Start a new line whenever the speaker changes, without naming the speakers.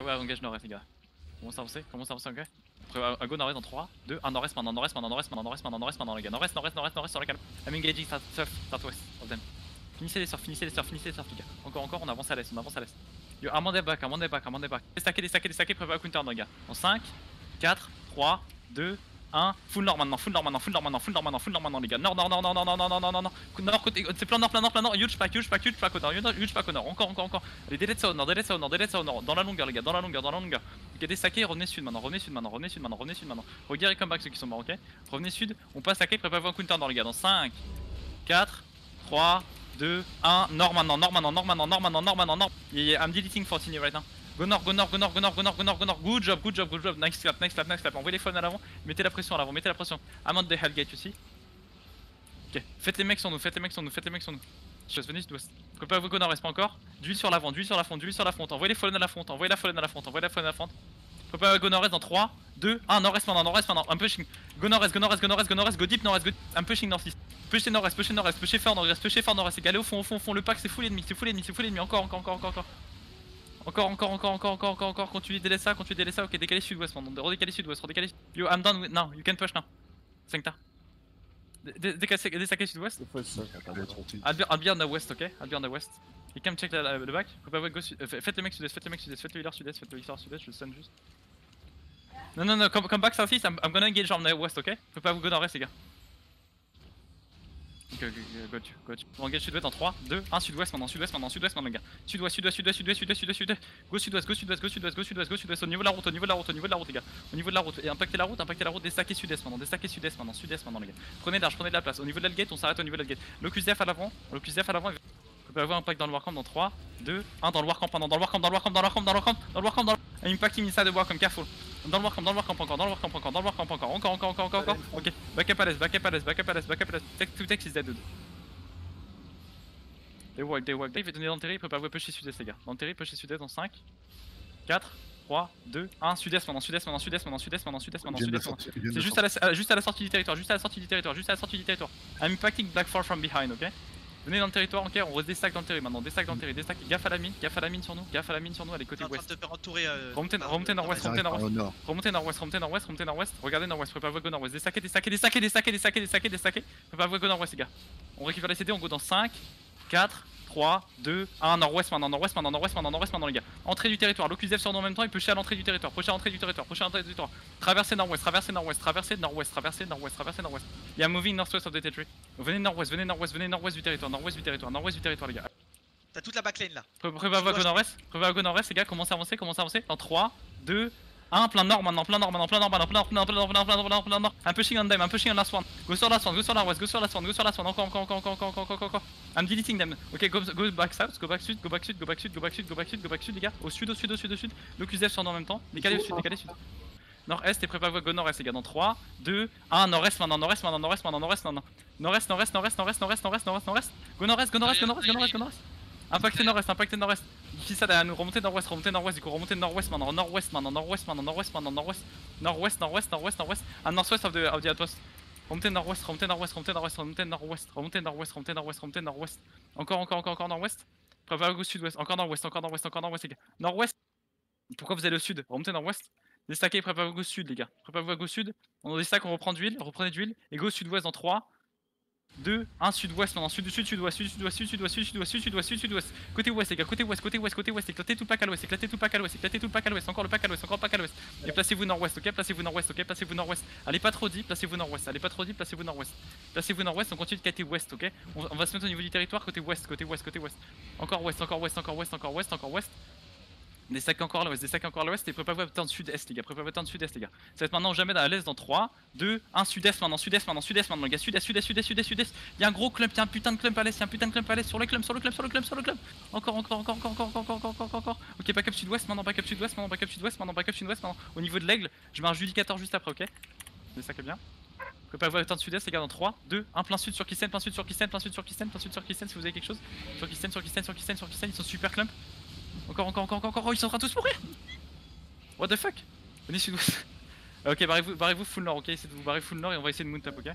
Ouais, engage nord-est, les gars. Commence à avancer, ok. Après, à go nord-est dans 3, 2, 1, nord-est, maintenant, nord-est, maintenant, nord-est, maintenant, nord-est, maintenant, nord-est, maintenant, les gars. Nord-est, nord-est, nord-est, nord-est sur la calme. I'm engaging southwest of them. Finissez les surf, les gars. Encore, on avance à l'est, Yo, Armand back. Déstacker, préparez à counter, les gars. En 5, 4, 3, 2, 1. Full nord maintenant, les gars. Nord, nord, côté, c'est plein nord. Huge pack au nord. Encore. Allez, delete ça au nord. Dans la longueur, les gars, dans la longueur. Ok, déstacker, revenez sud maintenant. Regardez comme back ceux qui sont morts, ok. Revenez sud, on passe à préparez-vous un counter dans les gars. Dans 5, 4, 3, 2, 1, nord maintenant. I'm deleting 14 right now. Go nord. Good job. Nice clap. Envoyez les phones à l'avant. Mettez la pression à l'avant. I'm on the Hellgate aussi. Ok, faites les mecs sur nous. Venez sud-ouest. Préparez-vous go nord-est pas encore. D'huile sur l'avant, d'huile sur la fonte. Envoyez les phones à la fonte. Préparez go nord-est dans 3, 2, 1, nord-est maintenant. Un pushing. Go nord-est, go deep nord-est, I'm pushing north-east. Pushez nord-est, pushez fort nord-est, égalez au fond, le pack c'est full ennemi, encore. Encore, continuez délaisse ça, ok, décalez sud-ouest maintenant, redécalez sud-ouest. Yo, I'm done with now, you can push now. 5 ta. Décalez sud-ouest. I'll be on the west, ok? You can check le back. Faites le mec sud-est, faites le healer sud-est, je le stun juste. Non, come back southeast, I'm gonna engage on the west, ok? Faut pas vous go nord-est, les gars. Ok, go tu. On engage sud-ouest en 3, 2, 1, sud-ouest maintenant, les gars. Sud-ouest. Go sud-ouest, au niveau de la route, les gars. Au niveau de la route, et impactez la route, déstacker sud-est maintenant, les gars. Prenez de la place. Au niveau de l'Hellgate, on s'arrête au niveau de l'Hellgate. Locus Def à l'avant, Vous pouvez avoir un pack dans le Warcamp dans 3, 2, 1, dans le Warcamp, impacting inside the Warcamp, careful. Dans le Warcamp encore. Ok, back up à l'est. Take is dead, dude. They walk. Il va donner dans le terri, il peut pas vous pusher sud-est, les gars. Dans le terri, pusher sud-est dans 5, 4, 3, 2, 1, sud-est maintenant. C'est juste à la sortie du territoire, I'm impacting Black 4 from behind, ok. Venez dans le territoire, ok, on redestack dans le terri maintenant, déstack. Gaffe à la mine sur nous, allez côté ouest. Remontez nord-ouest, regardez nord-ouest, préparez-vous à go nord-ouest, déstacker, préparez-vous à go nord-ouest, les gars. On récupère les CD, on go dans 5, 4, 3, 2, 1, nord-ouest maintenant, les gars. Entrée du territoire, Locus Def sur nous en même temps, il peut à l'entrée du territoire, traversez nord-ouest. Il y a moving northwest of the territory. Venez nord-ouest du territoire, les gars.
T'as toute la backline là.
Préparez-vous à go nord-est, les gars, commencez à avancer. Dans 3, 2, 1, plein nord maintenant. Un pushing on them, un pushing on last one. Go sur last one, encore. I'm deleting them. Ok, go back south, go back sud, les gars. Au sud. Locus Def sur nous en même temps. Décalez sud. Nord-est et préparez-vous à go nord-est, les gars. Dans 3, 2, 1, nord-est maintenant. Nord-est. Go nord-est. Impactez nord-est. Ici ça derrière nous, remontez nord-ouest, du coup remontez nord-ouest maintenant. Nord-ouest. Un northwest of the outpost. Remontez nord-ouest. Encore nord-ouest. Préparez-vous au sud-ouest, encore nord-ouest, les gars. Nord-ouest. Pourquoi vous allez au sud? Remontez nord-ouest. Déstackez, préparez-vous au sud, les gars. On déstack, on reprend d'huile, reprenez d'huile. Et go sud-ouest dans 3, 2, 1, sud-ouest maintenant. Sud-ouest. Côté ouest, les gars. Éclatez tout le pack à l'ouest. Encore le pack à l'ouest. Et placez-vous nord-ouest, ok. Allez pas trop deep, placez-vous nord-ouest. On continue de quitter ouest, ok. On va se mettre au niveau du territoire, côté ouest. Encore ouest. Déstack encore à l'ouest et préparez-vous à turn sud-est, les gars. Ça va être maintenant ou jamais à l'est dans 3, 2, 1, sud-est maintenant, les gars. Sud-est. Il y a un gros clump, il y a un putain de clump à l'est, sur le clump. Encore. Ok, backup sud-ouest maintenant. Au niveau de l'aigle, je mets un judicateur juste après, ok. Déstack bien. Préparez-vous à turn sud-est, les gars, dans 3, 2, 1, plein sud sur Kisten, si vous avez quelque chose. Sur Kisten, ils sont super clump. Encore, ils sont en train de tous mourir. What the fuck. Venez sud-ouest. Ok, barrez-vous full nord, ok, essayez de vous barrer full nord et on va essayer de mount up, ok.